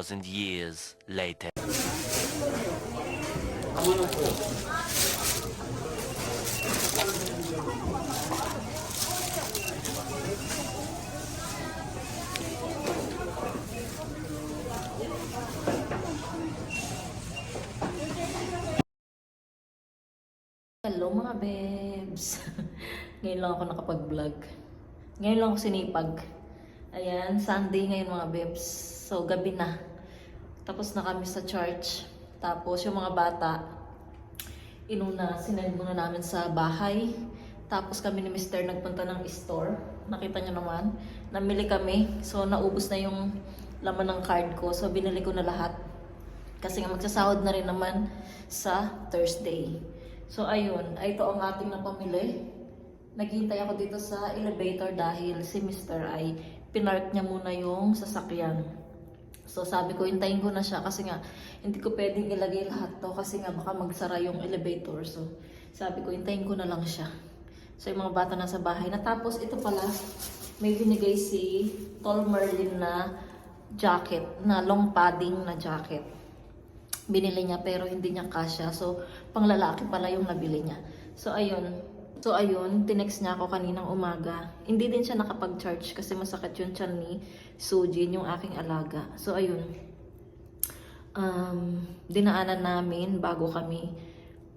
2,000 years later. Hello mga bebs! Ngayon lang ako nakapag-vlog. Ngayon lang ako sinipag. Ayan, Sunday ngayon mga bebs. So, gabi na. Tapos na kami sa church. Tapos yung mga bata, sinend muna namin sa bahay. Tapos kami ni Mr. nagpunta ng store. Nakita nyo naman. Namili kami. So, naubos na yung laman ng card ko. So, binili ko na lahat. Kasi nga magsasahod na rin naman sa Thursday. So ayun, ito ang ating napamili. Naghihintay ako dito sa elevator dahil si Mr. ay pinark niya muna yung sasakyan. So sabi ko, hintayin ko na siya kasi nga hindi ko pwedeng ilagay lahat to kasi nga baka magsara yung elevator. So sabi ko, hintayin ko na lang siya. So yung mga bata nasa bahay. Natapos ito pala, may binigay si Tall Merlin na jacket, na long padding na jacket. Binili niya pero hindi niya kasya. So, panglalaki pala yung nabili niya. So, ayun. Tinext niya ako kaninang umaga. Hindi din siya nakapag-charge kasi masakit yung tiyan ni Sujin, yung aking alaga. So, ayun. Dinaanan namin bago kami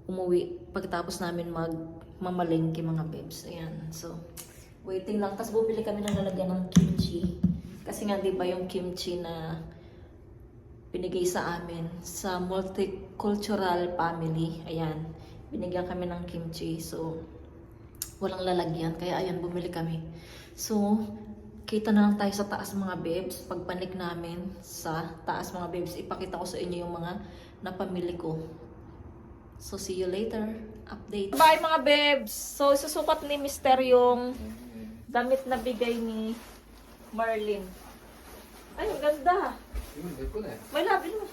umuwi. Pagkatapos namin magmamalengke mga bebs. Ayan. So, waiting lang. Tapos bumili kami ng lalagyan ng kimchi. Kasi nga, di ba yung kimchi na binigay sa amin sa multicultural family. Ayan, binigyan kami ng kimchi. So, walang lalagyan. Kaya ayan, bumili kami. So, kita na lang tayo sa taas mga bebs. Pagpanik namin sa taas mga bebs, ipakita ko sa inyo yung mga napamili ko. So, see you later. Update. Bye mga bebs! So, susukat ni Mr. yung damit na bigay ni Marlin. Ay, ang ganda! May labi mo.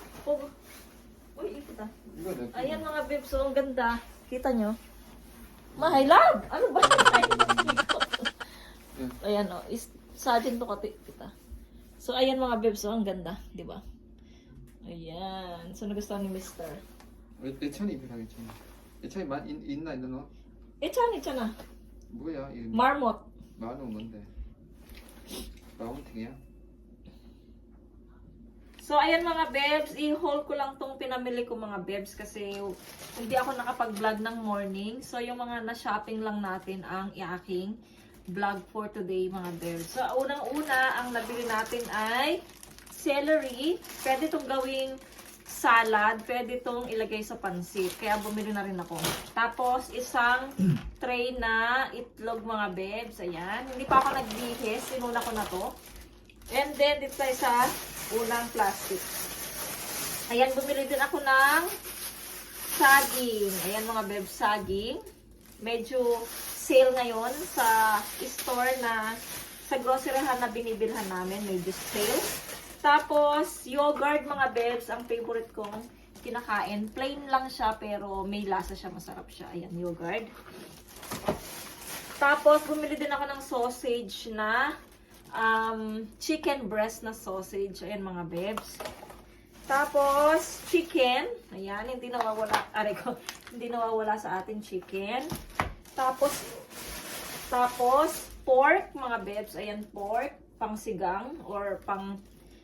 Uy, ikot ah. Ayan mga bebs, so ang ganda. Kita nyo? My love! Ano ba? Ayan o. Sa atin to kita. So ayan mga bebs, so ang ganda. Diba? Ayan. So nagustuhan ni Mr. 내 차는 입혀야겠지. 내 차에 있나 있나? Echan. 뭐야 이거? Marmot. 마흔은 뭔데? 마운팅이야? So, ayan mga bebs, i-haul ko lang tong pinamili ko mga bebs kasi hindi ako nakapag-vlog ng morning. So, yung mga na-shopping lang natin ang i-aking vlog for today mga bebs. So, unang-una, ang nabili natin ay celery. Pwede itong gawing salad, pwede itong ilagay sa pansit. Kaya bumili na rin ako. Tapos, isang tray na itlog mga bebs. Ayan. Hindi pa ako nagbihis. Sinuna ko na to. And then, dito tayo sa unang plastic. Ayan, bumili din ako ng saging. Ayan mga bebs, saging. Medyo sale ngayon sa store na sa groceryhan na binibilhan namin. Medyo sale. Tapos, yogurt mga bebs, ang favorite kong kinakain. Plain lang siya pero may lasa siya, masarap siya. Ayan, yogurt. Tapos, bumili din ako ng sausage na chicken breast na sausage. Ayan mga bebs. Tapos, chicken. Ayan, hindi nawawala. Hindi nawawala sa atin chicken. Tapos, pork mga bebs. Ayan, pork. Pang sigang or pang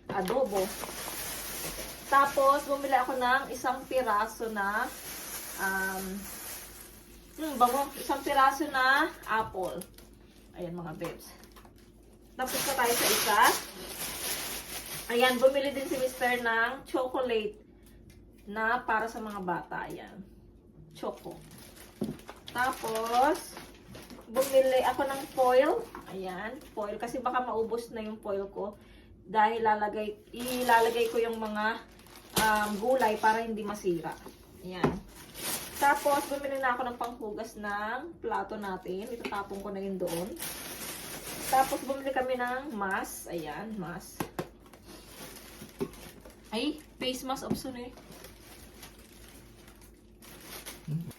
adobo. Tapos, bumili ako ng isang piraso na isang piraso na apple. Ayan mga bebs. Tapos na tayo sa isa. Ayan, bumili din si Mr. ng chocolate na para sa mga bata. Ayan. Choco. Tapos, bumili ako ng foil. Ayan, foil. Kasi baka maubos na yung foil ko. Dahil ilalagay ko yung mga gulay para hindi masira. Ayan. Tapos, bumili na ako ng panghugas ng plato natin. Itatapon ko na yun doon. Tapos, bumili kami ng mask. Ayan, mask. Ay, face mask option eh.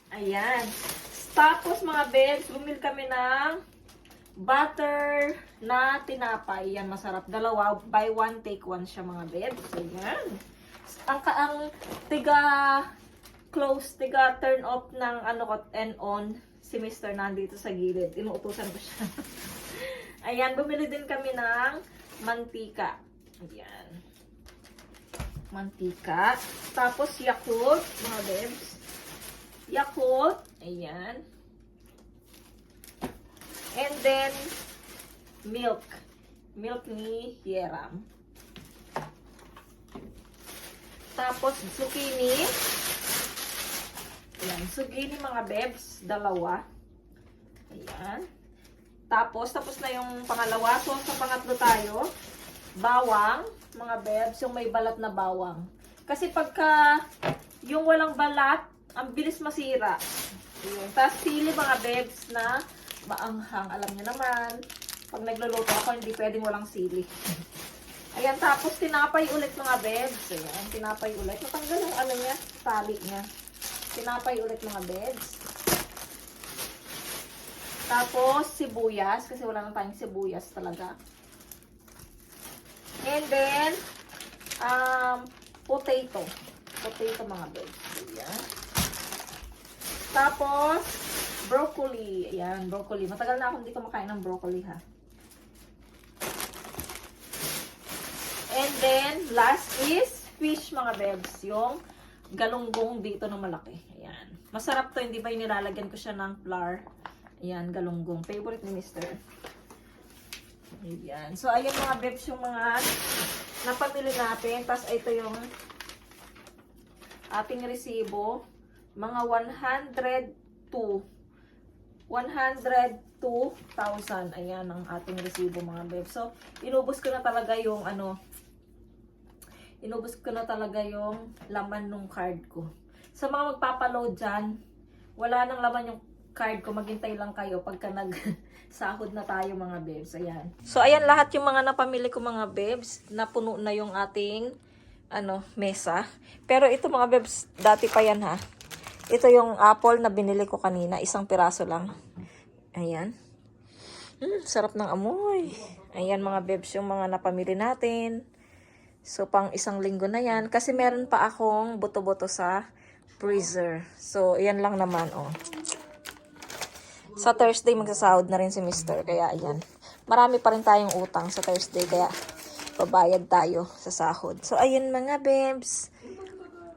Ayan. Tapos, mga bebs, bumili kami ng butter na tinapay. Yan, masarap. Dalawa, buy one, take one siya mga bebs. So, yan. Ang tiga turn off ng ano ko and on si Mr. nandito sa gilid. Inuutusan ko siya. Ayan, bumili din kami ng mantika. Ayan. Mantika. Tapos Yakult, mga bebs. Yakult. Ayan. And then, milk. Milk ni Yeram. Tapos, zucchini. Ayan. Zucchini, mga bebs. Dalawa. Ayan. Tapos na yung pangalawa. So, sa pangatlo tayo, bawang, mga bebs. Yung may balat na bawang. Kasi pagka yung walang balat, ang bilis masira. Ayan. Tapos, sili, mga bebs, na maanghang. Alam niyo naman, pag nagluluto ako, hindi pwedeng walang sili. Ayan, tapos tinapay ulit mga bebs. Ayan, tinapay ulit. Natanggal yung ano niya, tali niya. Tinapay ulit mga bebs. Tapos, sibuyas. Kasi wala na tayong sibuyas talaga. And then, potato. Potato mga bebs. Ayan. Tapos, broccoli. Ayan, broccoli. Matagal na ako hindi kumakain ng broccoli, ha. And then, last is fish, mga bebs. Yung galunggong dito na malaki. Ayan. Masarap to. Hindi ba yung nilalagyan ko siya ng flour? Ayan, galunggong. Favorite ni Mr. Ayan. So, ayan mga bebs yung mga napamili natin. Tapos, ito yung ating resibo. Mga 102,000. Ayan ang ating resibo mga bebs. So, inubos ko na talaga yung laman ng card ko. Sa mga magpapaload dyan, wala nang laman yung card ko. Maghintay lang kayo pagka nag-sahod na tayo mga bebs. Ayan. So, ayan lahat yung mga napamili ko mga bebs. Napuno na yung ating mesa. Pero ito mga bebs, dati pa yan ha. Ito yung apple na binili ko kanina. Isang piraso lang. Ayan. Sarap ng amoy. Ayan mga bebs yung mga napamili natin. So, pang isang linggo na yan. Kasi meron pa akong buto-buto sa freezer. So, ayan lang naman, oh. Sa Thursday, magsasahod na rin si Mr. Kaya, ayan. Marami pa rin tayong utang sa Thursday. Kaya, pabayad tayo sa sahod. So, ayan mga bebs.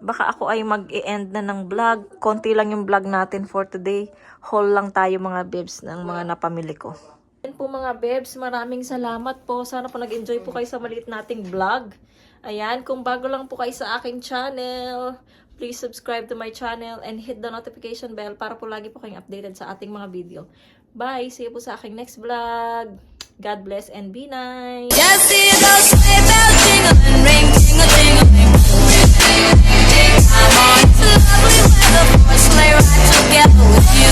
Baka ako ay mag-i-end na ng vlog. Konti lang yung vlog natin for today. Haul lang tayo mga bebs ng mga napamili ko. Ayan po mga bebs, maraming salamat po. Sana po nag-enjoy po kayo sa maliit nating vlog. Ayan, kung bago lang po kayo sa aking channel, please subscribe to my channel and hit the notification bell para po lagi po kayong updated sa ating mga video. Bye! See you po sa aking next vlog. God bless and be nice! Yeah, see those sleigh bells jingling, ring, ting-a-ting-a-ling. I'm on to lovely weather for a sleigh ride together with you.